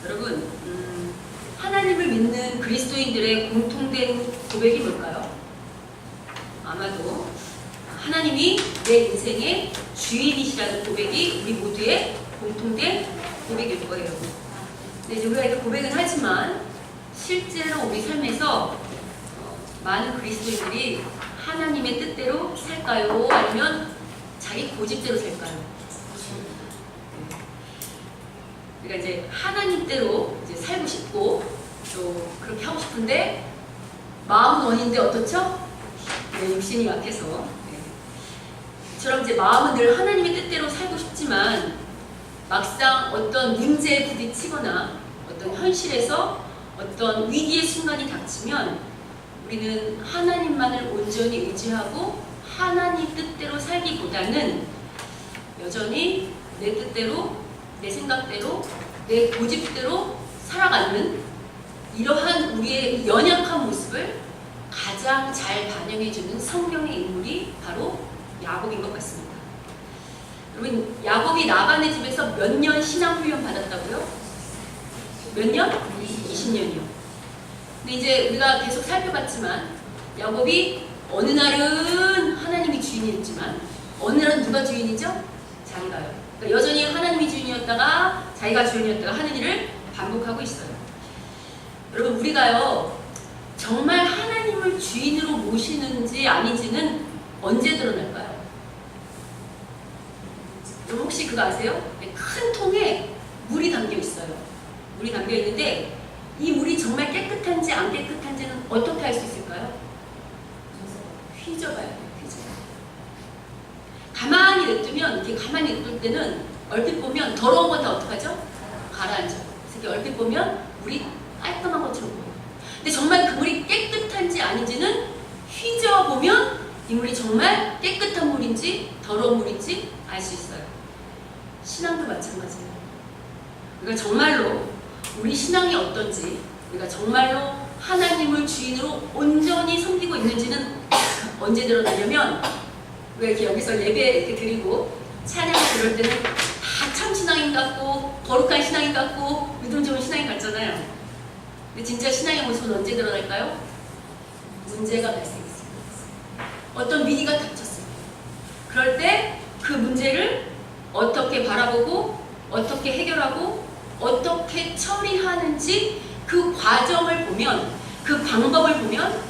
여러분, 하나님을 믿는 그리스도인들의 공통된 고백이 뭘까요? 아마도 하나님이 내 인생의 주인이시라는 고백이 우리 모두의 공통된 고백일 거예요. 근데 이제 우리가 이렇게 고백은 하지만 실제로 우리 삶에서 많은 그리스도인들이 하나님의 뜻대로 살까요? 아니면 자기 고집대로 살까요? 그러니까 이제 하나님대로 이제 살고 싶고 또 그렇게 하고 싶은데 마음은 원인데 어떻죠? 네, 육신이 약해서. 네. 저처럼 이제 마음은 늘 하나님의 뜻대로 살고 싶지만 막상 어떤 문제에 부딪히거나 어떤 현실에서 어떤 위기의 순간이 닥치면 우리는 하나님만을 온전히 의지하고 하나님 뜻대로 살기보다는 여전히 내 뜻대로, 내 생각대로, 내 고집대로 살아가는 이러한 우리의 연약한 모습을 가장 잘 반영해주는 성경의 인물이 바로 야곱인 것 같습니다. 여러분, 야곱이 라반의 집에서 몇 년 신앙훈련 받았다고요? 몇 년? 20년이요. 근데 이제 우리가 계속 살펴봤지만 야곱이 어느 날은 하나님이 주인이었지만 어느 날은 누가 주인이죠? 자기가요. 그러니까 여전히 하나님이 주인이었다가 자기가 주인이었다가 하는 일을 반복하고 있어요. 여러분, 우리가요 정말 하나님을 주인으로 모시는지 아닌지는 언제 드러날까요? 여러분 혹시 그거 아세요? 큰 통에 물이 담겨 있어요. 물이 담겨 있는데 이 물이 정말 깨끗한지 안 깨끗한지는 어떻게 알 수 있을까요? 휘저어봐야 돼요. 휘저어. 가만히 냅두면, 이렇게 가만히 냅둘 때는 얼핏 보면 더러운 건 다 어떡하죠? 가라앉아요. 그래서 얼핏 보면 물이 깔끔한 것처럼 보여요. 근데 정말 그 물이 깨끗한지 아닌지는 휘저어 보면 이 물이 정말 깨끗한 물인지 더러운 물인지 알 수 있어요. 신앙도 마찬가지예요. 그러니까 정말로 우리 신앙이 어떤지, 우리가 정말로 하나님을 주인으로 온전히 섬기고 있는지는 언제 드러나냐면, 왜 이렇게 여기서 예배 이렇게 드리고 찬양을 들을 때는 다 참 신앙인 같고 거룩한 신앙인 같고 믿음 좋은 신앙인 같잖아요. 근데 진짜 신앙의 모습은 언제 드러날까요? 문제가 발생했습니다. 어떤 위기가 닥쳤어요. 그럴 때 그 문제를 어떻게 바라보고 어떻게 해결하고 어떻게 처리하는지 그 과정을 보면, 그 방법을 보면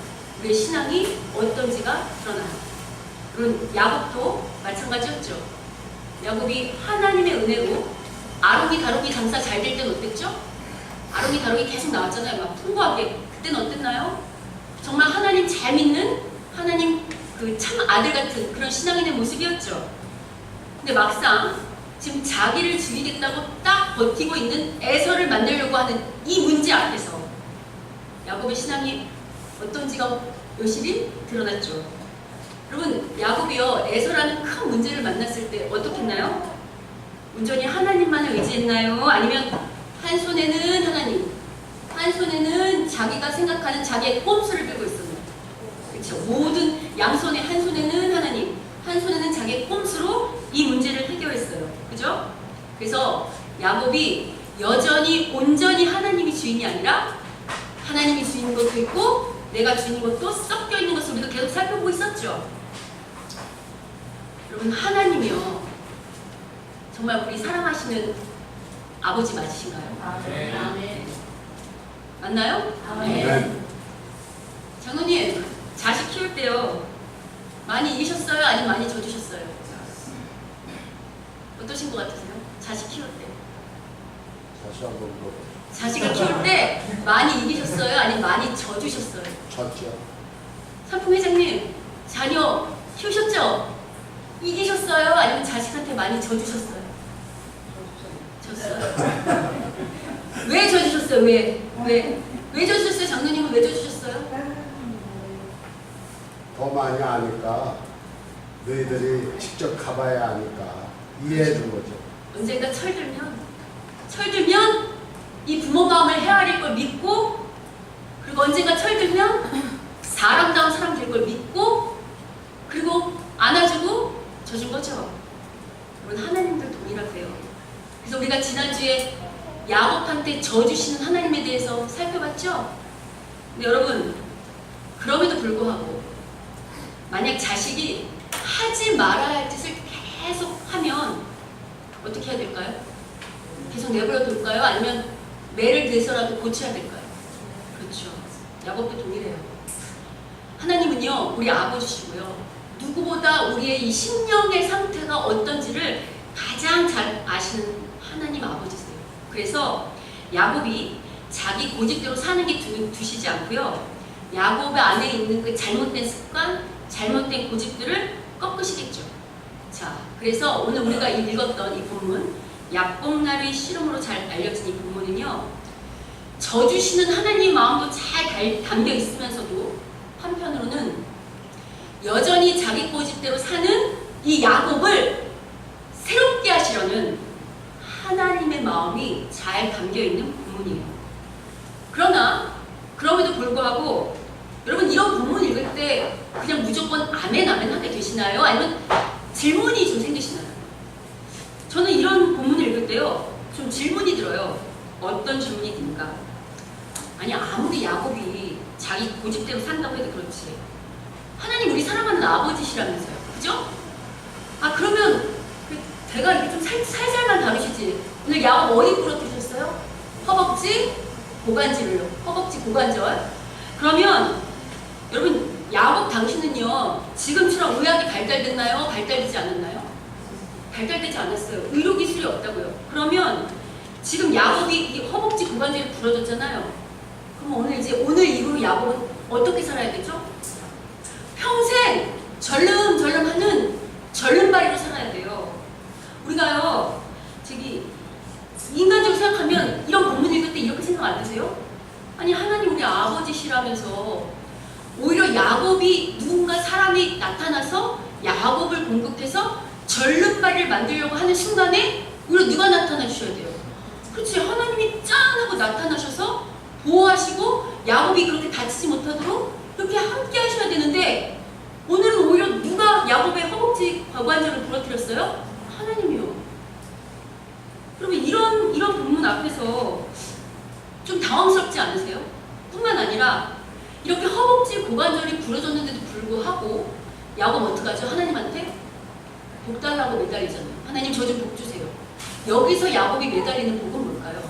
우리의 신앙이 어떤지가 드러나요. 물론 야곱도 마찬가지였죠. 야곱이 하나님의 은혜로 아롱이 다롱이 장사 잘 될 때는 어땠죠? 아롱이 다롱이 계속 나왔잖아요. 막 풍부하게. 그때는 어땠나요? 정말 하나님 잘 믿는, 하나님 그 참 아들 같은 그런 신앙인의 모습이었죠. 근데 막상 지금 자기를 죽이겠다고 딱 버티고 있는 에서를 만나려고 하는 이 문제 앞에서 야곱의 신앙이 어떤지가 여실히 드러났죠. 여러분, 야곱이요 에서라는 큰 문제를 만났을 때 어떻게 했나요? 온전히 하나님만을 의지했나요? 아니면 한 손에는 하나님, 한 손에는 자기가 생각하는 자기의 꼼수를 들고 있었나요? 그렇죠. 모든 양손에 한 손에는 하나님, 한 손에는 자기의 꼼수로 이 문제를 해결했어요. 그죠? 그래서 야곱이 여전히 온전히 하나님이 주인이 아니라 하나님이 주인인 것도 있고 내가 주인인 것도 섞여 있는 것을 우리가 계속 살펴보고 있었죠. 여러분, 하나님이요 정말 우리 사랑하시는 아버지 맞으신가요? 아멘. 맞나요? 아멘. 장로님, 자식 키울 때요 많이 이기셨어요? 아니면 많이 져주셨어요? 어떠신 것 같으세요? 자식 키울 때. 자식을 키울 때 많이 이기셨어요? 아니면 많이 져주셨어요? 졌죠. 상품 회장님, 자녀 키우셨죠? 이기셨어요? 아니면 자식한테 많이 져주셨어요? 졌어요. 왜 져주셨어요? 왜 져주셨어요? 장로님은 왜 져주셨어요? 더 많이 아니까 너희들이 직접 가봐야 아니까 이해해 준 거죠. 언젠가 철들면 이 부모 마음을 헤아릴 걸 믿고, 그리고 언젠가 철들면 근데 여러분, 그럼에도 불구하고 만약 자식이 하지 말아야 할 짓을 계속 하면 어떻게 해야 될까요? 계속 내버려 둘까요? 아니면 매를 대서라도 고쳐야 될까요? 그렇죠. 야곱도 동일해요. 하나님은요, 우리 아버지시고요. 누구보다 우리의 이 심령의 상태가 어떤지를 가장 잘 아시는 하나님 아버지세요. 그래서 야곱이 자기 고집대로 사는 게 두시지 않고요. 야곱의 안에 있는 그 잘못된 습관, 잘못된 고집들을 꺾으시겠죠. 자, 그래서 오늘 우리가 읽었던 이 본문, 야곱나루의 씨름으로 잘 알려진 이 본문은요, 져주시는 하나님의 마음도 잘 담겨 있으면서도 한편으로는 여전히 자기 고집대로 사는 이 야곱을 새롭게 하시려는 하나님의 마음이 잘 담겨 있는 본문이에요. 그러나 그럼에도 불구하고 여러분, 이런 본문 읽을 때 그냥 무조건 아멘 아멘 하게 되시나요? 아니면 질문이 좀 생기시나요? 저는 이런 본문을 읽을 때요, 좀 질문이 들어요. 어떤 질문이 든가? 아니, 아무리 야곱이 자기 고집대로 산다고 해도 그렇지, 하나님 우리 사랑하는 아버지시라면서요. 그죠? 아, 그러면 제가 이렇게 좀 살살만 다루시지. 오늘 야곱 어디 부러뜨리셨어요? 허벅지, 고관절을요. 허벅지, 고관절. 그러면 여러분, 야곱 당신은요, 지금처럼 의학이 발달됐나요? 발달되지 않았나요? 발달되지 않았어요. 의료기술이 없다고요. 그러면 지금 야곱이 이 허벅지, 고관절이 부러졌잖아요. 그럼 오늘 이후로 야곱은 어떻게 살아야 되죠? 평생 절름절름하는 절름발이로 살아야 돼요. 우리가요, 인간적으로 생각하면 이런 본문 읽을 때 이렇게 생각 안 드세요? 아니, 하나님 우리 아버지시라면서 오히려 야곱이 누군가 사람이 나타나서 야곱을 공격해서 절름발을 만들려고 하는 순간에 오히려 누가 나타나 주셔야 돼요? 그렇지, 하나님이 짠 하고 나타나셔서 보호하시고 야곱이 그렇게 다치지 못하도록 이렇게 함께 하셔야 되는데, 오늘은 오히려 누가 야곱의 허벅지 고관절을 부러뜨렸어요? 하나님이요. 그러면 이런 본문 앞에서 좀 당황스럽지 않으세요? 뿐만 아니라 이렇게 허벅지 고관절이 부러졌는데도 불구하고 야곱 어떡하죠? 하나님한테 복 달라고 매달리잖아요. 하나님 저 좀 복 주세요. 여기서 야곱이 매달리는 복은 뭘까요?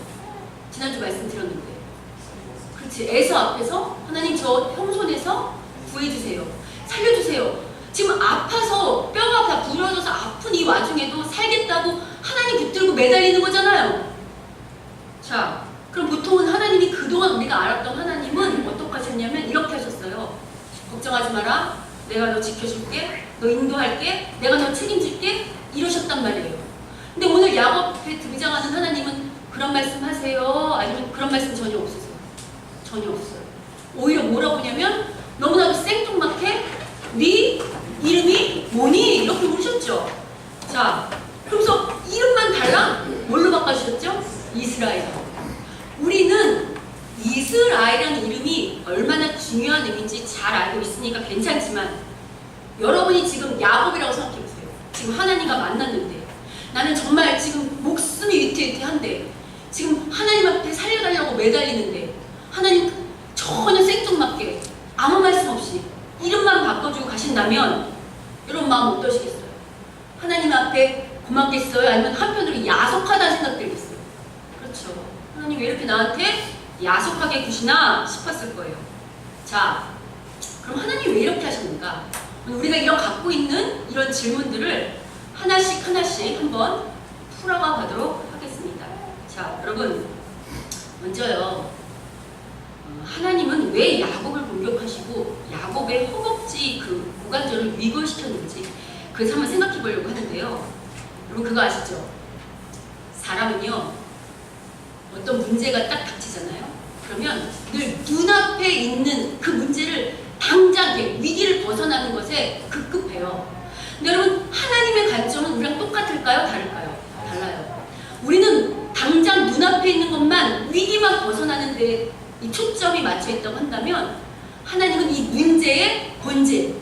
지난주 말씀드렸는데, 그렇지, 에서 앞에서 하나님 저 형 손에서 구해주세요. 살려주세요. 지금 아파서 뼈가 다 부러져서 아픈 이 와중에도 살겠다고 하나님 붙들고 매달리는 거잖아요. 자, 그럼 보통은 하나님이 그동안 우리가 알았던 하나님은 어떻게 하셨냐면 이렇게 하셨어요. 걱정하지 마라. 내가 너 지켜줄게. 너 인도할게. 내가 너 책임질게. 이러셨단 말이에요. 근데 오늘 야곱에 등장하는 하나님은 그런 말씀 하세요? 아니면 그런 말씀 전혀 없으세요? 전혀 없어요. 오히려 뭐라고 하냐면 너무나도 생뚱맞게 네 이름이 뭐니? 이렇게 물으셨죠. 자, 그러면서 이름만 달라? 뭘로 바꿔주셨죠? 이스라엘. 우리는 이스라엘이라는 이름이 얼마나 중요한 의미인지 잘 알고 있으니까 괜찮지만, 여러분이 지금 야곱이라고 생각해보세요. 지금 하나님과 만났는데 나는 정말 지금 목숨이 위태위태한데 지금 하나님 앞에 살려달라고 매달리는데 하나님 전혀 생뚱맞게 아무 말씀 없이 이름만 바꿔주고 가신다면 여러분 마음 어떠시겠어요? 하나님 앞에 고맙겠어요? 아니면 한편으로 야속하다는 생각 들겠어요? 그렇죠. 하나님 왜 이렇게 나한테 야속하게 구시나 싶었을 거예요. 자, 그럼 하나님 왜 이렇게 하셨는가? 우리가 이런 갖고 있는 이런 질문들을 하나씩 한번 풀어가 가도록 하겠습니다. 자, 여러분, 먼저요, 하나님은 왜 야곱을 공격하시고 야곱의 허벅지 그 고관절을 위골시켰는지 그래서 한번 생각해 보려고 하는데요. 여러분 그거 아시죠? 사람은요, 어떤 문제가 딱 닥치잖아요. 그러면 늘 눈앞에 있는 그 문제를 당장 위기를 벗어나는 것에 급급해요. 근데 여러분, 하나님의 관점은 우리랑 똑같을까요? 다를까요? 달라요. 우리는 당장 눈앞에 있는 것만, 위기만 벗어나는 데 이 초점이 맞춰 있다고 한다면, 하나님은 이 문제의 본질,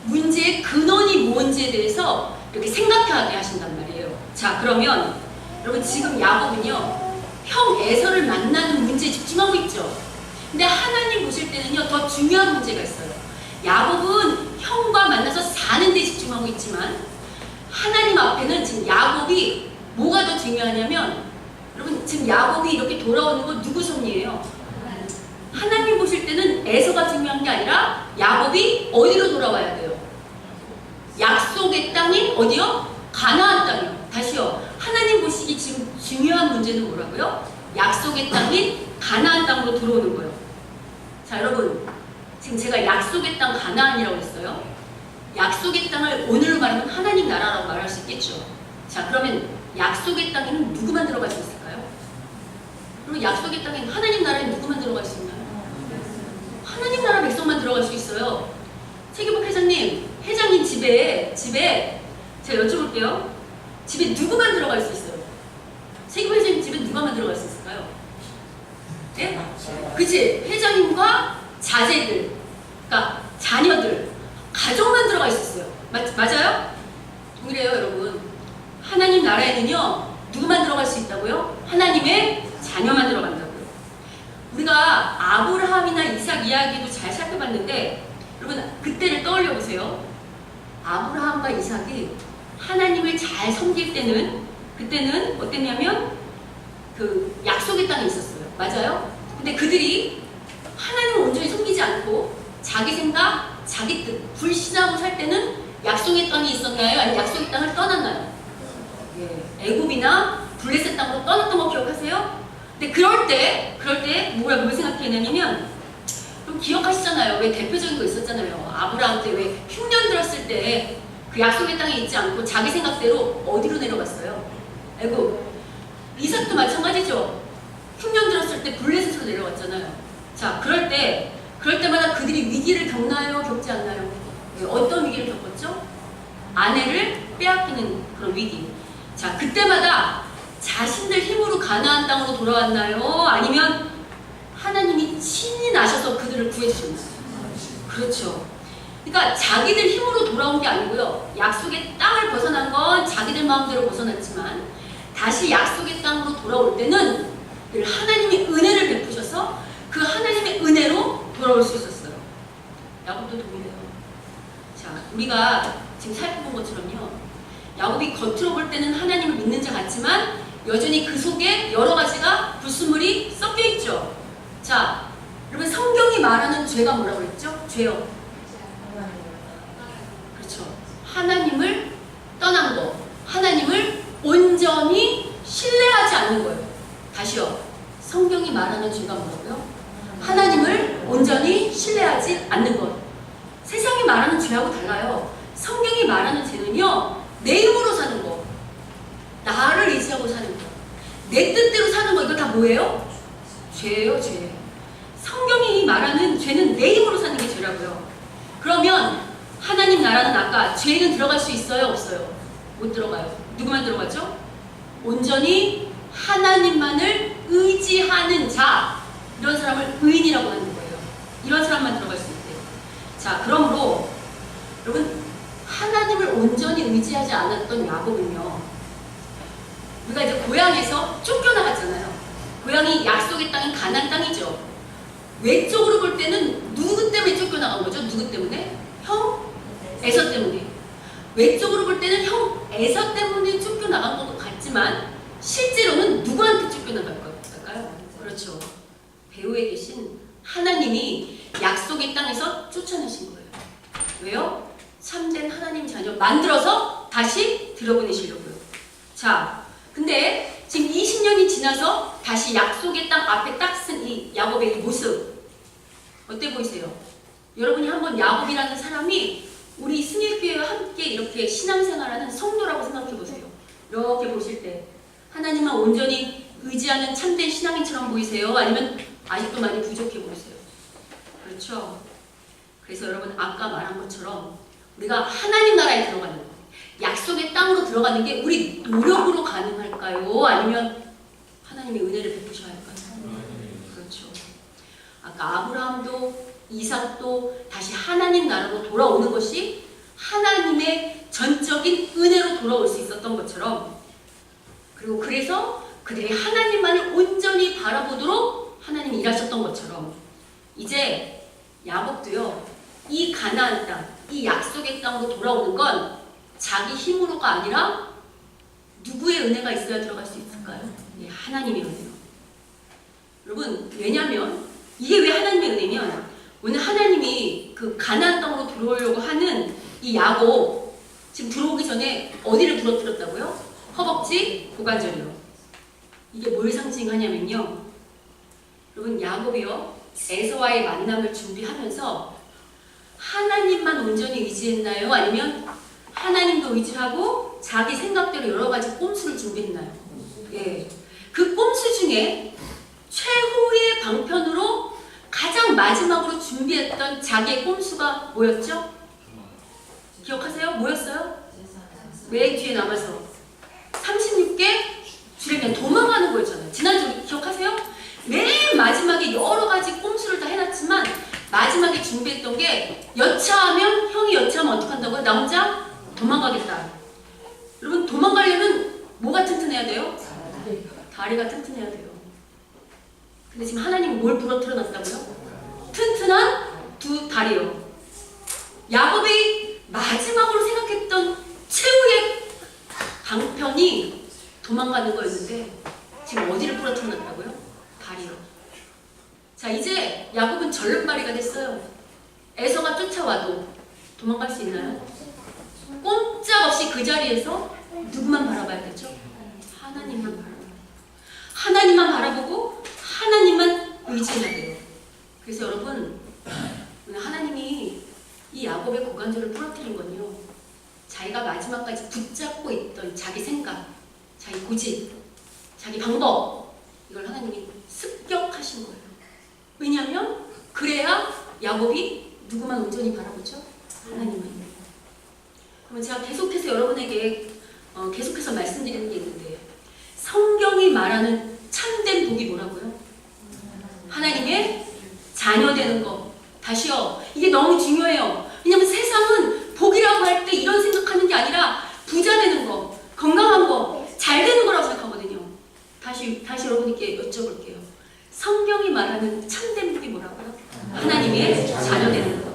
문제의 근원이 뭔지에 대해서 이렇게 생각하게 하신단 말이에요. 자, 그러면 여러분 지금 야곱은요, 형 에서를 만나는 문제에 집중하고 있죠. 근데 하나님 보실 때는요, 문제가 있어요. 야곱은 형과 만나서 사는 데 집중하고 있지만 하나님 앞에는 지금 야곱이 뭐가 더 중요하냐면, 여러분 지금 야곱이 이렇게 돌아오는 건 누구 섭리예요? 하나님 보실 때는 에서가 중요한 게 아니라 야곱이 어디로 돌아와야 돼요? 약속의 땅인 어디요? 가나안 땅이요. 다시요. 하나님 보시기 지금 중요한 문제는 뭐라고요? 약속의 땅인 가나안 땅으로 들어오는 거예요. 자, 여러분 지금 제가 약속의 땅 가나안이라고 했어요. 약속의 땅을 오늘로 말하면 하나님 나라라고 말할 수 있겠죠. 자, 그러면 약속의 땅에는 누구만 들어갈 수 있을까요? 그리고 약속의 땅에는 하나님 나라에 누구만 들어갈 수 있나요? 하나님 나라 백성만 들어갈 수 있어요. 최기복 회장님 집에 제가 여쭤볼게요. 집에 누구만 들어갈 수 있어요? 최기복 회장님 집에 누가만 들어갈 수 있을까요? 네? 그치? 회장님과 자제들, 그러니까 자녀들, 가족만 들어갈 수 있어요. 맞아요? 그래요, 여러분. 하나님 나라에는요, 누구만 들어갈 수 있다고요? 하나님의 자녀만 들어간다고요. 우리가 아브라함이나 이삭 이야기도 잘 살펴봤는데, 여러분 그때를 떠올려 보세요. 아브라함과 이삭이 하나님을 잘 섬길 때는, 그때는 어땠냐면 그 약속의 땅에 있었어요. 맞아요? 근데 그들이 하나님을 온전히 섬기지 않고 자기 생각, 자기 뜻, 불신하고 살 때는 약속의 땅이 있었나요? 아니면 약속의 땅을 떠났나요? 예, 애굽이나 블레셋 땅으로 떠났던 거 기억하세요? 근데 그럴 때 뭘 생각했냐면, 좀 기억하시잖아요. 왜 대표적인 거 있었잖아요. 아브라함 때 왜 흉년 들었을 때 그 약속의 땅에 있지 않고 자기 생각대로 어디로 내려갔어요? 애굽. 이삭도 마찬가지죠. 흉년 들었을 때 블레셋으로 내려갔잖아요. 자, 그럴 때마다 그들이 위기를 겪나요? 겪지 않나요? 네, 어떤 위기를 겪었죠? 아내를 빼앗기는 그런 위기. 자, 그때마다 자신들 힘으로 가나안 땅으로 돌아왔나요? 아니면 하나님이 친히 나셔서 그들을 구해주셨나요? 그렇죠. 그러니까 자기들 힘으로 돌아온 게 아니고요. 약속의 땅을 벗어난 건 자기들 마음대로 벗어났지만 다시 약속의 땅으로 돌아올 때는 늘 하나님이 은혜를 베푸셔서 그 하나님의 은혜로 돌아올 수 있었어요. 야곱도 동일해요. 자, 우리가 지금 살펴본 것처럼요. 야곱이 겉으로 볼 때는 하나님을 믿는 자 같지만 여전히 그 속에 여러 가지가 불순물이 섞여 있죠. 자, 여러분 성경이 말하는 죄가 뭐라고 그랬죠? 죄요. 그렇죠. 하나님을 떠난 거, 하나님을 온전히 신뢰하지 않는 거예요. 다시요. 성경이 말하는 죄가 뭐라고요? 하나님을 온전히 신뢰하지 않는 것. 세상이 말하는 죄하고 달라요. 성경이 말하는 죄는요, 내 힘으로 사는 거, 나를 의지하고 사는 거, 내 뜻대로 사는 거, 이거 다 뭐예요? 죄예요, 죄. 성경이 말하는 죄는 내 힘으로 사는 게 죄라고요. 그러면 하나님 나라는 아까 죄는 들어갈 수 있어요, 없어요? 못 들어가요. 누구만 들어가죠? 온전히 하나님만을 의지하는 자, 이런 사람을 의인이라고 하는 거예요. 이런 사람만 들어갈 수 있대요. 자, 그러므로 여러분 하나님을 온전히 의지하지 않았던 야곱은요, 우리가 이제 고향에서 쫓겨나갔잖아요. 고향이 약속의 땅인 가나안 땅이죠. 외적으로 볼 때는 누구 때문에 쫓겨나간 거죠? 누구 때문에? 형 에서 때문에. 외적으로 볼 때는 형 에서 때문에 쫓겨나간 것 같지만 실제로는 누구한테 쫓겨나갈 걸까요? 그렇죠. 배후에 계신 하나님이 약속의 땅에서 쫓아내신 거예요. 왜요? 참된 하나님 자녀 만들어서 다시 들여보내시려고요. 자, 근데 지금 20년이 지나서 다시 약속의 땅 앞에 딱 쓴 이 야곱의 이 모습 어때 보이세요? 여러분이 한번 야곱이라는 사람이 우리 승일교회와 함께 이렇게 신앙생활하는 성도라고 생각해 보세요. 이렇게 보실 때 하나님만 온전히 의지하는 참된 신앙인처럼 보이세요? 아니면 아직도 많이 부족해 보이세요? 그렇죠? 그래서 여러분 아까 말한 것처럼 우리가 하나님 나라에 들어가는 거, 약속의 땅으로 들어가는 게 우리 노력으로 가능할까요? 아니면 하나님의 은혜를 베푸셔야 할까요? 그렇죠. 아까 아브라함도 이삭도 다시 하나님 나라로 돌아오는 것이 하나님의 전적인 은혜로 돌아올 수 있었던 것처럼, 그리고 그래서 그들이 하나님만을 온전히 바라보도록 하나님이 일하셨던 것처럼 이제 야곱도요. 이 가나안 땅, 이 약속의 땅으로 돌아오는 건 자기 힘으로가 아니라 누구의 은혜가 있어야 들어갈 수 있을까요? 예, 하나님의 은혜요. 여러분, 왜냐면 이게 왜 하나님의 은혜면 오늘 하나님이 그 가나안 땅으로 들어오려고 하는 이 야곱 지금 들어오기 전에 어디를 부러뜨렸다고요? 허벅지, 고관절이요. 이게 뭘 상징하냐면요. 여러분, 야곱이요. 에서와의 만남을 준비하면서 하나님만 온전히 의지했나요? 아니면 하나님도 의지하고 자기 생각대로 여러 가지 꼼수를 준비했나요? 예. 그 꼼수 중에 최후의 방편으로 가장 마지막으로 준비했던 자기의 꼼수가 뭐였죠? 기억하세요? 뭐였어요? 맨 뒤에 남아서 36개 줄에 그냥 도망가는 거였잖아요. 지난주 기억하세요? 맨 마지막에 여러 가지 꼼수를 다 해놨지만 마지막에 준비했던 게 여차하면 형이 여차하면 어떻게 한다고요? 나 혼자 도망가겠다. 여러분, 도망가려면 뭐가 튼튼해야 돼요? 다리가 튼튼해야 돼요. 근데 지금 하나님은 뭘 부러뜨려 놨다고요? 튼튼한 두 다리요. 야곱이 마지막으로 생각했던 최후의 방편이 도망가는 거였는데 지금 어디를 부러뜨려 놨다고요? 다리요. 자, 이제 야곱은 절름발이가 됐어요. 에서가 쫓아와도 도망갈 수 있나요? 꼼짝없이 그 자리에서 누구만 바라봐야겠죠? 하나님만 바라봐요. 하나님만 바라보고 하나님만 의지해야 돼요. 그래서 여러분, 하나님이 이 야곱의 고관절을 부러뜨린 건요, 자기가 마지막까지 붙잡고 있던 자기 생각, 자기 고집, 자기 방법, 이걸 하나님이 습격하신 거예요. 왜냐하면 그래야 야곱이 누구만 온전히 바라보죠? 하나님만. 그러면 제가 계속해서 여러분에게 계속해서 말씀드리는 게 있는데, 성경이 말하는 참된 복이 뭐라고요? 하나님의 자녀 되는 거. 다시요. 이게 너무 중요해요. 왜냐면 세상은 복이라고 할 때 이런 생각하는 게 아니라 부자 되는 거, 건강한 거, 잘 되는 거라고 생각하거든요. 다시 여러분께 여쭤볼게요. 성경이 말하는 참된 복이 뭐라고요? 하나님의 자녀 되는 거.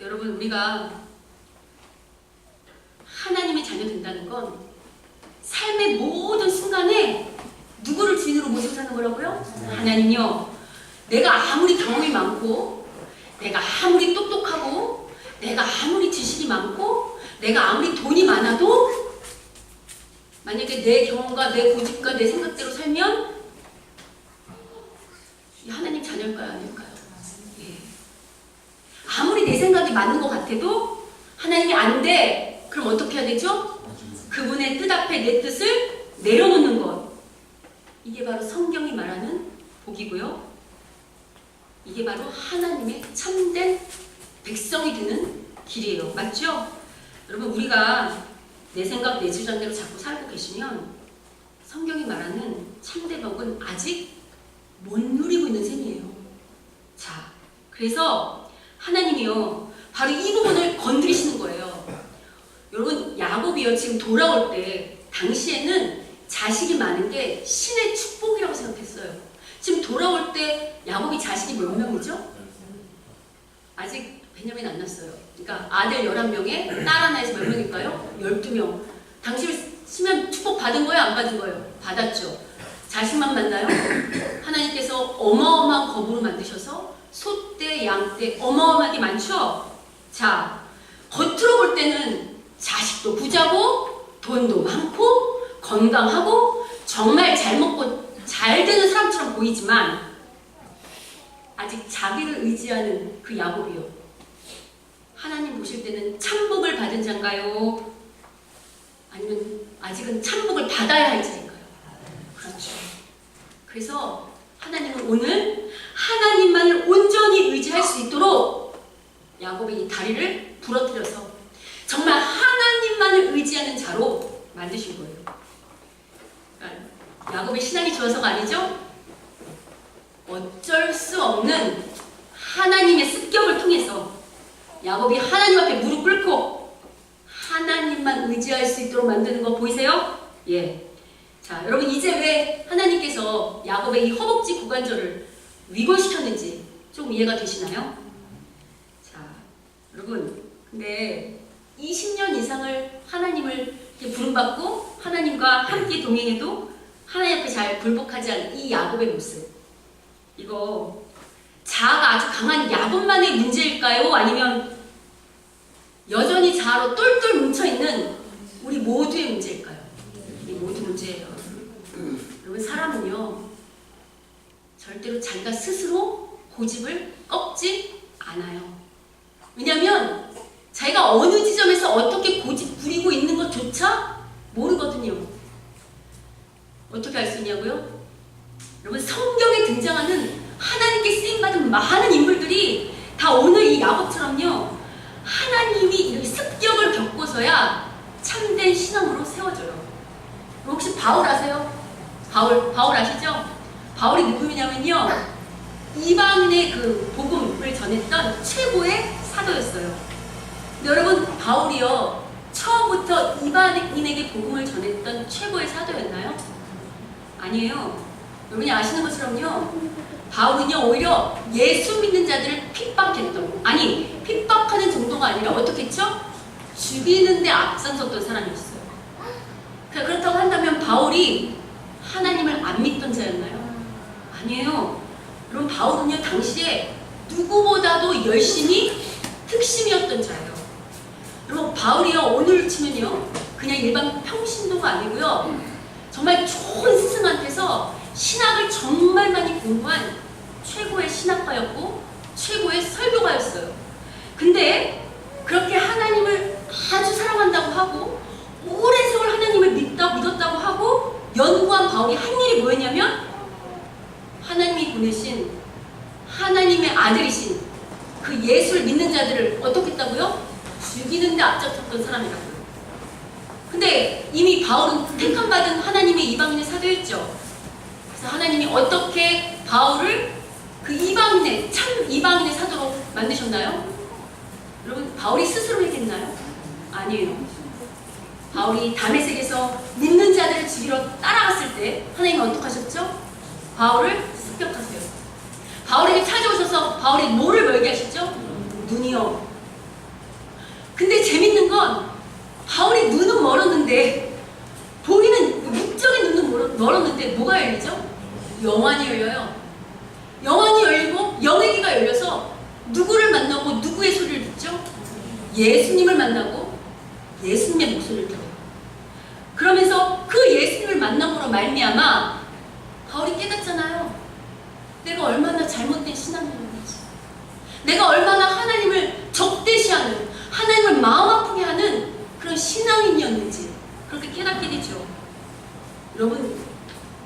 여러분, 우리가 하나님의 자녀 된다는 건 삶의 모든 순간에 누구를 주인으로 모시고 사는 거라고요? 하나님요. 내가 아무리 경험이 많고, 내가 아무리 똑똑하고, 내가 아무리 지식이 많고, 내가 아무리 돈이 많아도 만약에 내 경험과 내 고집과 내 생각대로 살면 하나님 자녀일까요? 아닐까요? 예. 아무리 내 생각이 맞는 것 같아도 하나님이 안 돼. 그럼 어떻게 해야 되죠? 그분의 뜻 앞에 내 뜻을 내려놓는 것. 이게 바로 성경이 말하는 복이고요. 이게 바로 하나님의 참된 백성이 되는 길이에요. 맞죠? 여러분, 우리가 내 생각, 내 주장대로 자꾸 살고 계시면 성경이 말하는 참된 복은 아직 못 누리고 있는 셈이에요. 자, 그래서 하나님이요, 바로 이 부분을 건드리시는 거예요. 여러분, 야곱이요, 지금 돌아올 때 당시에는 자식이 많은 게 신의 축복이라고 생각했어요. 지금 돌아올 때 야곱이 자식이 몇 명이죠? 아직 베냐민 안 났어요. 그러니까 아들 11명에 딸 하나에서 몇 명일까요? 12명. 당시면 축복 받은 거예요? 안 받은 거예요? 받았죠. 자식만 만나요? 하나님께서 어마어마한 거부로 만드셔서 소떼, 양떼 어마어마하게 많죠? 자, 겉으로 볼 때는 자식도 부자고 돈도 많고 건강하고 정말 잘 먹고 잘 되는 사람처럼 보이지만 아직 자기를 의지하는 그 야곱이요, 하나님 보실 때는 참복을 받은 자인가요? 아니면 아직은 참복을 받아야 할 자인가요? 그렇죠. 그래서 하나님은 오늘 하나님만을 온전히 의지할 수 있도록 야곱의 이 다리를 부러뜨려서 정말 하나님만을 의지하는 자로 만드신 거예요. 그러니까 야곱의 신앙이 좋아서가 아니죠? 어쩔 수 없는 하나님의 습격을 통해서 야곱이 하나님 앞에 무릎 꿇고 하나님만 의지할 수 있도록 만드는 거 보이세요? 예. 자, 여러분, 이제 왜 하나님께서 야곱의 이 허벅지 고관절을 위골시켰는지 좀 이해가 되시나요? 자, 여러분, 근데 20년 이상을 하나님을 이렇게 부름받고 하나님과 함께 동행해도 하나님 앞에 잘 굴복하지 않은 이 야곱의 모습, 이거 자아가 아주 강한 야곱만의 문제일까요? 아니면 여전히 자아로 똘똘 뭉쳐있는 우리 모두의 문제일까요? 우리 모두 문제예요. 여러분, 사람은요 절대로 자기가 스스로 고집을 꺾지 않아요. 왜냐하면 자기가 어느 지점에서 어떻게 고집 부리고 있는 것조차 모르거든요. 어떻게 알 수 있냐고요? 여러분, 성경에 등장하는 하나님께 쓰임받은 많은 인물들이 다 오늘 이 야곱처럼요 하나님이 이런 습격을 겪고서야 참된 신앙으로 세워져요. 혹시 바울 아세요? 바울 아시죠? 바울이 누구냐면요 이방인의 그 복음을 전했던 최고의 사도였어요. 근데 여러분, 바울이요 처음부터 이방인에게 복음을 전했던 최고의 사도였나요? 아니에요. 여러분이 아시는 것처럼요 바울은요 오히려 예수 믿는 자들을 핍박했던, 아니 핍박하는 정도가 아니라 어떻게 했죠? 죽이는 데 앞장섰던 사람이었어요. 그렇다고 한다면 바울이 하나님을 안 믿던 자였나요? 아니에요. 그럼 바울은요 당시에 누구보다도 열심히 특심이었던 자예요. 여러분, 바울이요 오늘 치면요 그냥 일반 평신도가 아니고요 정말 좋은 스승한테서 신학을 정말 많이 공부한 최고의 신학가였고 최고의 설교가였어요. 근데 그렇게 하나님을 아주 사랑한다고 하고 오랜 세월 하나님을 믿었다고 하고 연구한 바울이 한 일이 뭐였냐면 하나님이 보내신 하나님의 아들이신 그 예수를 믿는 자들을 어떻게 했다고요? 죽이는 데 앞장섰던 사람이라고요. 근데 이미 바울은 택함받은 하나님의 이방인의 사도였죠. 그래서 하나님이 어떻게 바울을 그 이방인의 참 이방인의 사도로 만드셨나요? 여러분, 바울이 스스로 했겠나요? 아니에요. 바울이 다메섹에서 믿는 자들을 죽이러 따라갔을 때 하나님은 어떻게 하셨죠? 바울을 습격하세요. 바울에게 찾아오셔서 바울이 뭐를 멀게 하셨죠? 눈이요. 근데 재밌는 건 바울이 눈은 멀었는데 보이는 육적인 눈은 멀었는데 뭐가 열리죠? 영안이 열려요. 영안이 열리고 영의 귀가 열려서 누구를 만나고 누구의 소리를 듣죠? 예수님을 만나고 예수님의 목소리를 들어요. 그러면서 그 예수님을 만남으로 말미암아 바울이 깨닫잖아요. 내가 얼마나 잘못된 신앙이었는지, 내가 얼마나 하나님을 적대시하는, 하나님을 마음 아프게 하는 그런 신앙인이었는지 그렇게 깨닫게 되죠. 여러분,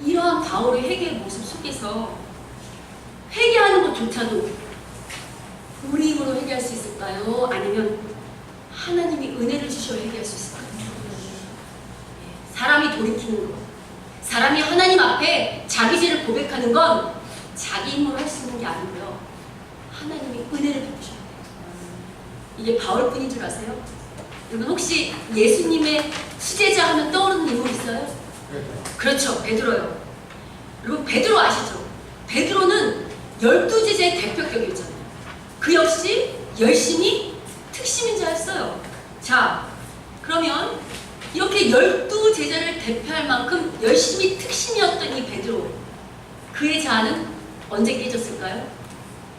이러한 바울의 회개의 모습 속에서 회개하는 것조차도 우리 힘으로 회개할 수 있을까요? 아니면 하나님이 은혜를 주셔 회개할 수 있을까요? 사람이 돌이키는 것, 사람이 하나님 앞에 자기 죄를 고백하는 건 자기 힘으로 할 수 있는 게 아니고요, 하나님이 은혜를 베푸셔야 돼요. 이게 바울뿐인 줄 아세요? 여러분, 혹시 예수님의 수제자 하면 떠오르는 인물 있어요? 그렇죠, 베드로요. 여러분, 베드로 아시죠? 베드로는 12제자의 대표격이었잖아요. 그 역시 열심히 특심인자였어요. 자, 그러면 이렇게 12제자를 대표할 만큼 열심히 특심이었던 이 베드로, 그의 자아는 언제 깨졌을까요?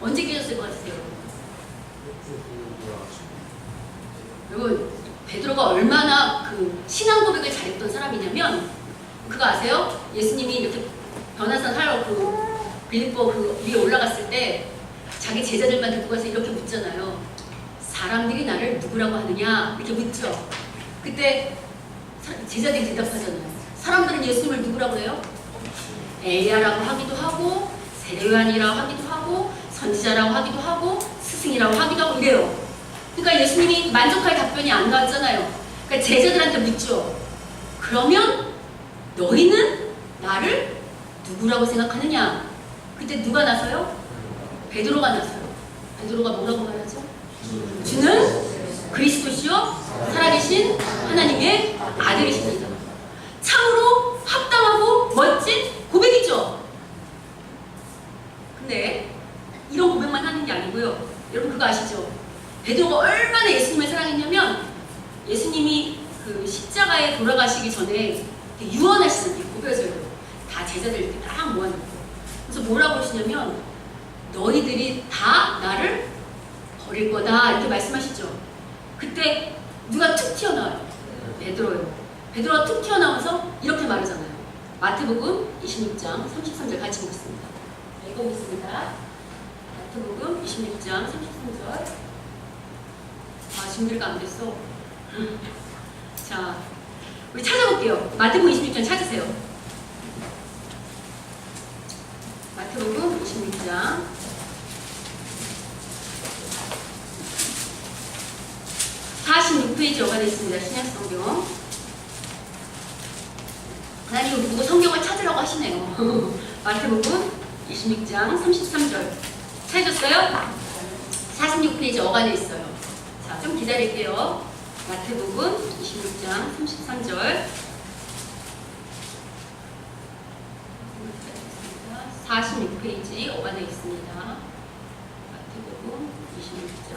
언제 깨졌을 것 같으세요? 여러분, 베드로가 얼마나 그 신앙 고백을 잘했던 사람이냐면, 그거 아세요? 예수님이 이렇게 변화산 하러 그 빌립보 그 위에 올라갔을 때 자기 제자들만 데리고 가서 이렇게 묻잖아요. 사람들이 나를 누구라고 하느냐? 이렇게 묻죠. 그때 제자들이 대답하잖아요. 사람들은 예수님을 누구라고 해요? 엘리야라고 하기도 하고, 세례요한이라고 하기도 하고, 선지자라고 하기도 하고, 스승이라고 하기도 하고 이래요. 그러니까 예수님이 만족할 답변이 안 나왔잖아요. 그러니까 제자들한테 묻죠. 그러면 너희는 나를 누구라고 생각하느냐? 그때 누가 나서요? 베드로가 나서요. 베드로가 뭐라고 말하죠? 주는 그리스도시요 살아계신 하나님의 아들이십니다. 참으로 합당하고 멋진 고백이죠. 근데 이런 고백만 게 아니고요. 여러분 그거 아시죠? 베드로가 얼마나 예수님을 사랑했냐면 예수님이 그 십자가에 돌아가시기 전에 유언하시는 게 고별설로 다 제자들 이렇게 딱 모아놓고 그래서 뭐라고 하시냐면 너희들이 다 나를 버릴 거다 이렇게 말씀하시죠. 그때 누가 툭 튀어나와요? 베드로요. 베드로가 툭 튀어나와서 이렇게 말하잖아요. 마태복음 26장 33절 같이 보겠습니다. 읽어보겠습니다. 마태복음 26장 33절. 아, 준비가 안 됐어. 자, 우리 찾아볼게요. 마태복음 26장 찾으세요. 마태복음 26장 46페이지 여가 되어 있습니다. 신약성경. 하나님 보고 성경을 찾으라고 하시네요. 마태복음 26장 33절 찾으셨어요? 46페이지 어간에 있어요. 자, 좀 기다릴게요. 마태복음 26장 33절 46페이지 어간에 있습니다. 마태복음 26장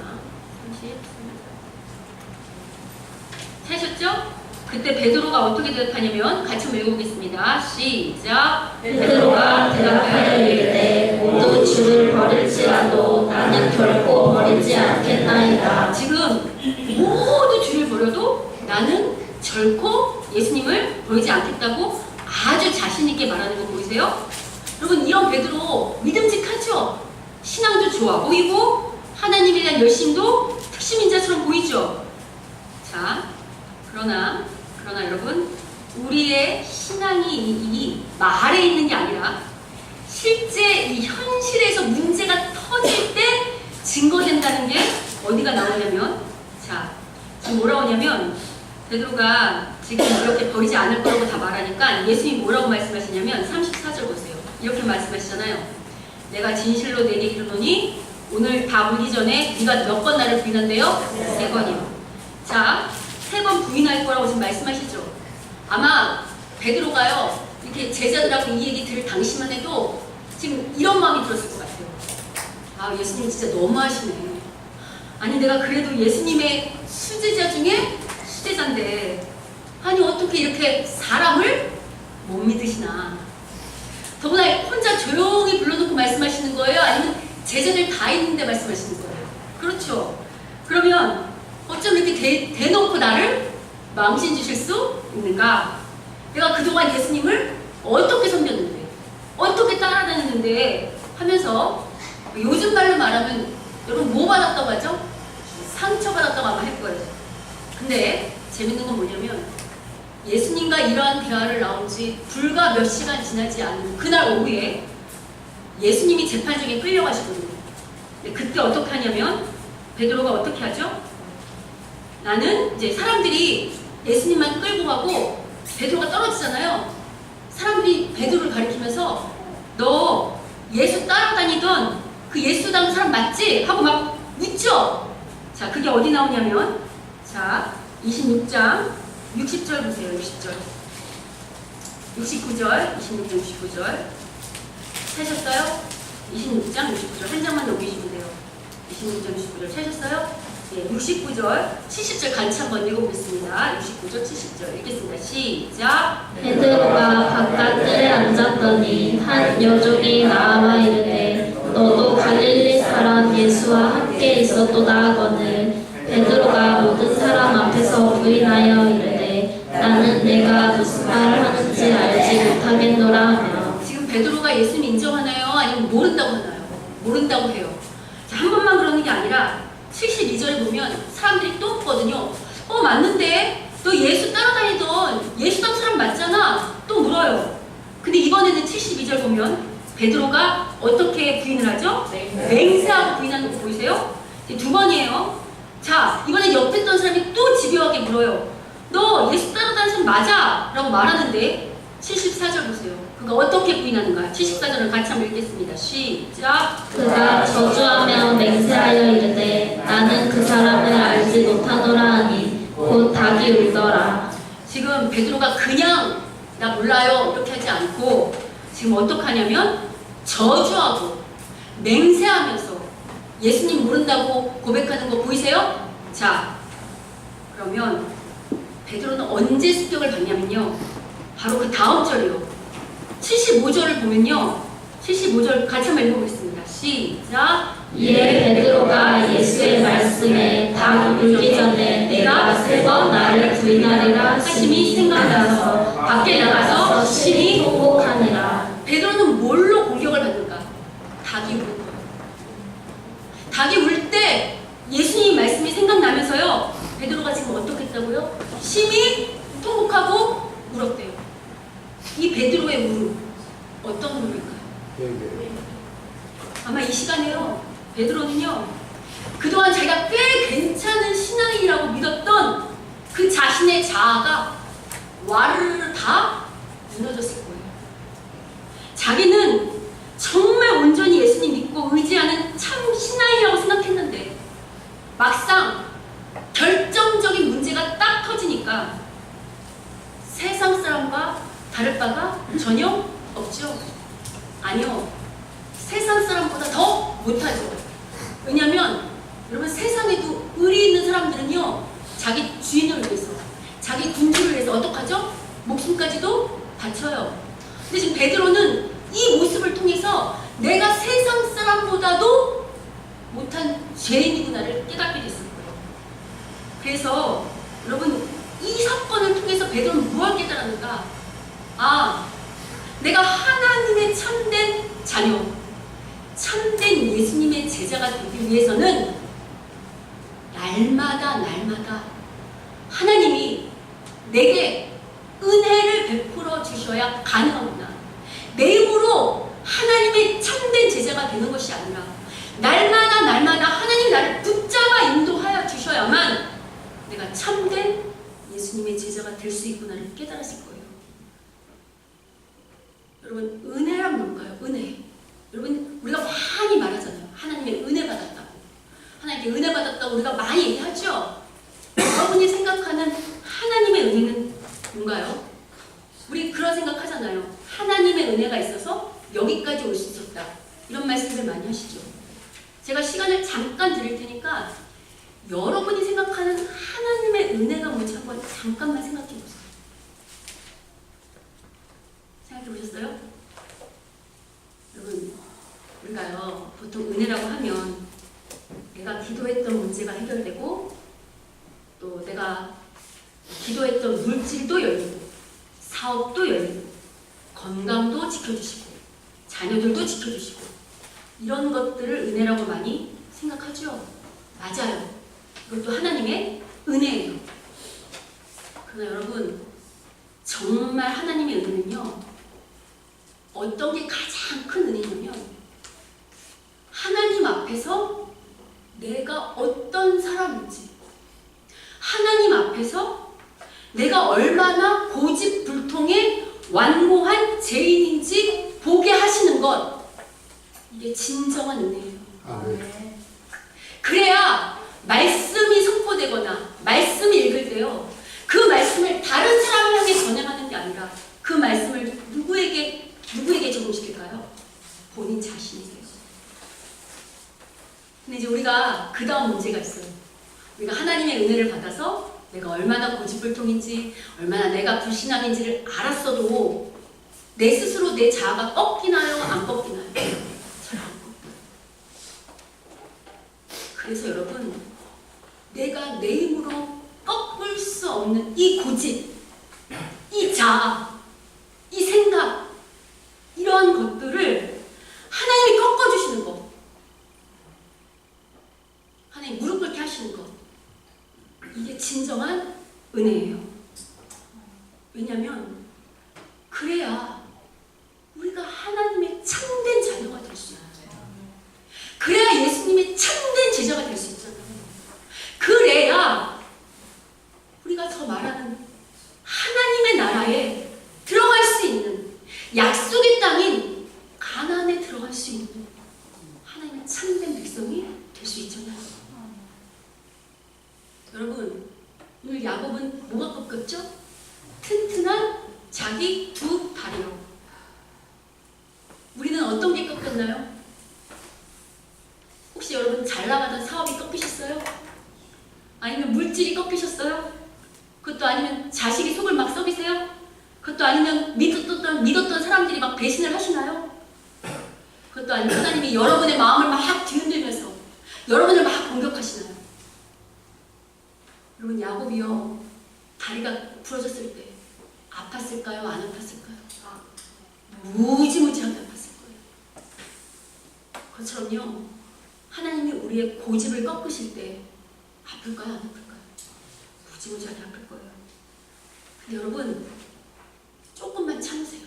33절 찾으셨죠? 그때 베드로가 어떻게 대답하냐면 같이 한번 읽어보겠습니다. 시작. 베드로가 대답하여 이르되 모두 주를 버릴지라도 나는 결코 버리지 않겠나이다. 지금 모두 주를 버려도 나는 결코 예수님을 버리지 않겠다고 아주 자신 있게 말하는 거 보이세요? 여러분 이런 베드로 믿음직하죠? 신앙도 좋아 보이고 하나님에 대한 열심도 특심인자처럼 보이죠? 자, 그러나 여러분 우리의 신앙이 이 말에 있는 게 아니라 실제 이 현실에서 문제가 터질 때 증거된다는 게 어디가 나오냐면 자, 지금 뭐라고 하냐면 베드로가 지금 이렇게 버리지 않을 거라고 다 말하니까 예수님이 뭐라고 말씀하시냐면 34절 보세요. 이렇게 말씀하시잖아요. 내가 진실로 내게 이르노니 오늘 다 오기 전에 네가 몇 번 나를 부인한대요? 3번이요. 자, 3번 부인할 거라고 지금 말씀하시죠. 아마 베드로가요 이렇게 제자들하고 이 얘기 들을 당시만 해도 지금 이런 마음이 들었을 것 같아요. 아, 예수님 진짜 너무하시네. 아니 내가 그래도 예수님의 수제자 중에 수제자인데 아니 어떻게 이렇게 사람을 못 믿으시나. 더구나 혼자 조용히 불러놓고 말씀하시는 거예요? 아니면 제자들 다 있는데 말씀하시는 거예요? 그렇죠. 그러면 어쩜 이렇게 대놓고 나를 망신 주실 수 있는가? 내가 그동안 예수님을 어떻게 섬겼는데 어떻게 따라다녔는데 하면서 요즘 말로 말하면 여러분 뭐 받았다고 하죠? 상처받았다고 아마 할 거예요. 근데 재밌는 건 뭐냐면 예수님과 이러한 대화를 나온 지 불과 몇 시간 지나지 않은 그날 오후에 예수님이 재판정에 끌려가시거든요. 근데 그때 어떻게 하냐면 베드로가 어떻게 하죠? 나는 이제 사람들이 예수님만 끌고 가고 베드로가 떨어지잖아요. 사람들이 베드로를 가리키면서 너 예수 따라다니던 그 예수 닮은 사람 맞지? 하고 막 묻죠? 자, 그게 어디 나오냐면 자, 26장 60절 보세요. 60절 69절 26장 69절 찾으셨어요? 26장 69절 한 장만 넘기시면 돼요. 26장 69절 찾으셨어요? 네, 69절 70절 같이 한번 읽어보겠습니다. 69절 70절 읽겠습니다. 시작. 베드로가 바깥들에 앉았더니 한 여종이 나와 이르되 너도 갈릴리 사람 예수와 함께 있었도다 하거늘 베드로가 모든 사람 앞에서 부인하여 이르되 나는 내가 무슨 말을 하는지 알지 못하겠노라 하며. 지금 베드로가 예수님 인정하나요? 아니면 모른다고 하나요? 모른다고 해요. 자, 한 번만 그러는 게 아니라 72절에 보면 사람들이 또 묻거든요. 맞는데 너 예수 따라다니던 예수 닮은 사람 맞잖아. 또 물어요. 근데 이번에는 72절 보면 베드로가 어떻게 부인을 하죠? 맹세하고 부인하는 거 보이세요? 두 번이에요. 자, 이번에 옆에 있던 사람이 또 집요하게 물어요. 너 예수 따라다니는 사람 맞아? 라고 말하는데 74절 보세요. 그가 어떻게 부인하는가? 74절을 같이 한번 읽겠습니다. 시작. 그가 저주하며 맹세하여 이르되 나는 그 사람을 알지 못하노라 하니 곧 닭이 울더라. 지금 베드로가 그냥 나 몰라요 이렇게 하지 않고 지금 어떻게 하냐면 저주하고 맹세하면서 예수님 모른다고 고백하는 거 보이세요? 자, 그러면 베드로는 언제 습격을 받냐면요. 바로 그 다음 절이요. 75절을 보면요. 75절 같이 한번 읽어보겠습니다. 시작. 이에 베드로가 예수의 말씀에 닭 물기 전에 내가 3번 나를 부인하리라 하심이 생각나서 밖에 나가서 심히 통곡하니라. 베드로는 뭘로 공격을 받는가? 닭이 우는 거예요. 닭이 울 때 예수님 말씀이 생각나면서요. 베드로가 지금 어떻게 했다고요? 심히 통곡하고 울었대요. 이 베드로의 울음 어떤 울음일까요? 네. 아마 이 시간에요. 베드로는요. 그동안 자기가 꽤 괜찮은 신앙이라고 믿었던 그 자신의 자아가 와르르 다 무너졌을 거예요. 자기는 정말 온전히 예수님 믿고 의지하는 참 신앙이라고 생각했는데 막상 결정적인 문제가 딱 터지니까 세상 사람과 다를 바가 전혀 없죠. 아니요. 세상 사람보다 더 못하죠. 왜냐하면 여러분 세상에도 의리 있는 사람들은요. 자기 주인을 위해서 자기 군주를 위해서 어떡하죠? 목숨까지도 바쳐요. 근데 지금 베드로는 이 모습을 통해서 내가 세상 사람보다도 못한 죄인이구나를 깨닫게 됐을 거예요. 그래서 여러분 이 사건을 통해서 베드로는 무엇을 깨달았는가? 아, 내가 하나님의 참된 자녀, 참된 예수님의 제자가 되기 위해서는 날마다 하나님이 내게 은혜를 베풀어 주셔야 가능하구나. 내 힘으로 하나님의 참된 제자가 되는 것이 아니라 날마다 하나님 나를 붙잡아 인도하여 주셔야만 내가 참된 예수님의 제자가 될 수 있구나를 깨달았을 거예요. 여러분 은혜란 뭘까요? 은혜. 여러분 우리가 많이 말하잖아요. 하나님의 은혜 받았다고. 하나님께 은혜 받았다고 우리가 많이 얘기하죠. 여러분이 생각하는 하나님의 은혜는 뭔가요? 우리 그런 생각하잖아요. 하나님의 은혜가 있어서 여기까지 올 수 있었다. 이런 말씀을 많이 하시죠. 제가 시간을 잠깐 드릴 테니까 여러분이 생각하는 하나님의 은혜가 뭔지 한번 잠깐만 생각해 보세요. 생각해 보셨어요? 여러분, 우리가요, 보통 은혜라고 하면 내가 기도했던 문제가 해결되고 또 내가 기도했던 물질도 열리고 사업도 열리고 건강도 지켜주시고 자녀들도 지켜주시고 이런 것들을 은혜라고 많이 생각하죠. 맞아요. 이것도 하나님의 은혜예요. 그러나 여러분 정말 하나님의 은혜는요. 어떤 게 가장 큰 은혜냐면 하나님 앞에서 내가 어떤 사람인지 하나님 앞에서 내가 얼마나 고집불통의 완고한 죄인인지 보게 하시는 것 이게 진정한 은혜예요. 아멘. 그래야 말씀이 선포되거나 말씀을 읽을 때요. 그 말씀을 다른 사람을 향해 전행하는 게 아니라 그 말씀을 누구에게 적용시킬까요? 본인 자신이세요. 근데 이제 우리가 그 다음 문제가 있어요. 우리가 하나님의 은혜를 받아서 내가 얼마나 고집불통인지 얼마나 내가 불신앙인지를 알았어도 내 스스로 내 자아가 꺾이나요? 안 꺾이나요? 잘 안 꺾여요. 그래서 여러분 내가 내 힘으로 꺾을 수 없는 이 고집, 이 자아, 이 생각 이러한 것들을 하나님이 꺾어주시는 것 하나님 무릎 꿇게 하시는 것 이게 진정한 은혜예요. 왜냐하면 그래야 우리가 하나님의 참된 자녀가 될 수 있어요. 그래야 예수님의 참된 제자가 될 수 있잖아요. 그래야 우리가 저 말하는 하나님의 나라에 들어갈 수 있는 약속의 땅인 가나안에 들어갈 수 있는 하나님의 참된 백성이 될 수 있잖아요. 여러분 오늘 야곱은 뭐가 꺾였죠? 튼튼한 자기 두 다리요. 우리는 어떤 게 꺾였나요? 혹시 여러분 잘 나가던 사업이 꺾이셨어요? 아니면 물질이 꺾이셨어요? 그것도 아니면 자식이 속을 막 썩이세요? 그것도 아니면 믿었던 사람들이 막 배신을 하시나요? 그것도 아니면 하나님이 여러분의 마음을 막 뒤흔들면서 여러분을 막 공격하시나요? 여러분, 야곱이요, 다리가 부러졌을 때 아팠을까요? 안 아팠을까요? 무지무지하게 아팠을 거예요. 그것처럼요, 하나님이 우리의 고집을 꺾으실 때 아플까요? 안 아플까요? 무지무지하게 아플 거예요. 근데 여러분, 조금만 참으세요.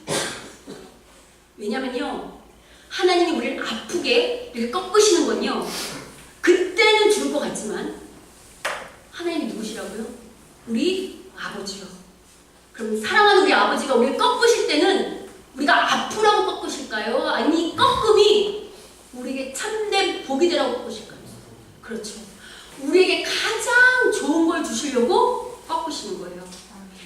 왜냐면요, 하나님이 우리를 아프게 이렇게 꺾으시는 건요, 그때는 죽을 것 같지만 하나님이 누구시라고요? 우리 아버지요. 그럼 사랑하는 우리 아버지가 우리를 꺾으실 때는 우리가 아프라고 꺾으실까요? 아니면 이 꺾음이 우리에게 참된 복이 되라고 꺾으실까요? 그렇죠. 우리에게 가장 좋은 걸 주시려고 꺾으시는 거예요.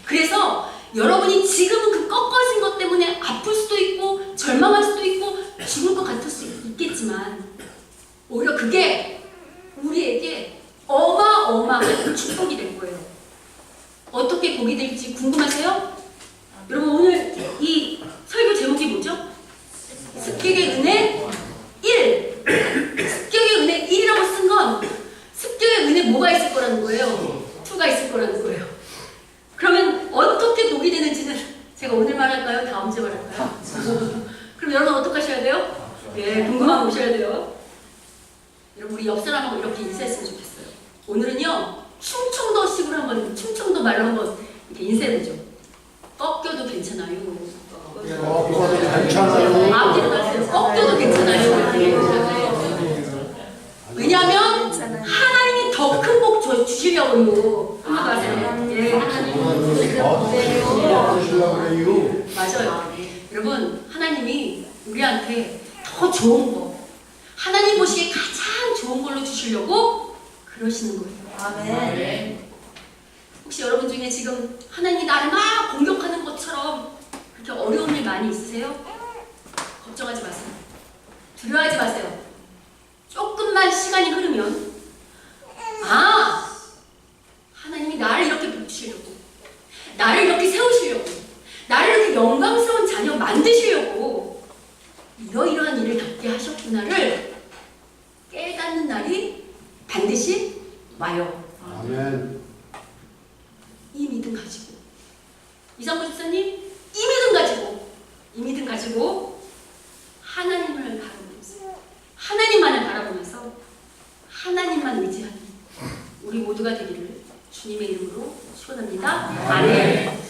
그래서 여러분이 지금은 그 꺾어진 것 때문에 아플 수도 있고 절망할 수도 있고 죽을 것 같을 수 있겠지만 오히려 그게 우리에게 어마어마한 축복이 될 거예요. 어떻게 복이 될지 궁금하세요? 여러분, 오늘 이 설교 제목이 뭐죠? 습격의 은혜 1. 습격의 은혜 1이라고 쓴 건 습격의 은혜 뭐가 있을 거라는 거예요? 2가 있을 거라는 거예요. 그러면 어떻게 복이 되는지는 제가 오늘 말할까요? 다음 주에 말할까요? 그럼 여러분 어떻게 하셔야 돼요? 예, 궁금하면 오셔야 돼요. 여러분, 우리 옆 사람하고 이렇게 인사했으면 좋겠어요. 오늘은요, 충청도식으로 한번, 충청도 말로 한번 이렇게 인사해보죠. 꺾여도 괜찮아요. 꺾어도 괜찮아요. 앞뒤로 가세요. 꺾여도 괜찮아요. 왜냐하면 하나님이 더 큰 복 주시려고요. 한번 가세요. 예. 맞아요. 여러분, 하나님이 우리한테 더 좋은 거, 하나님 보시기에 가장 좋은 걸로 주시려고 그러시는 거예요. 아멘. 혹시 여러분 중에 지금 하나님이 나를 막 공격하는 것처럼 그렇게 어려운 일 많이 있으세요? 걱정하지 마세요. 두려워하지 마세요. 조금만 시간이 흐르면 하나님이 나를 이렇게 붙이려고, 나를 이렇게 세우시려고, 나를 이렇게 영광스러운 자녀 만드시려고 이러이러한 일을 겪게 하셨구나를 깨닫는 날이 반드시 와요. 아멘. 이 믿음 가지고, 이상구 집사님, 이 믿음 가지고 하나님을 바라보면서, 하나님만을 바라보면서 하나님만 의지하는 우리 모두가 되기를 주님의 이름으로 축원합니다. 아멘.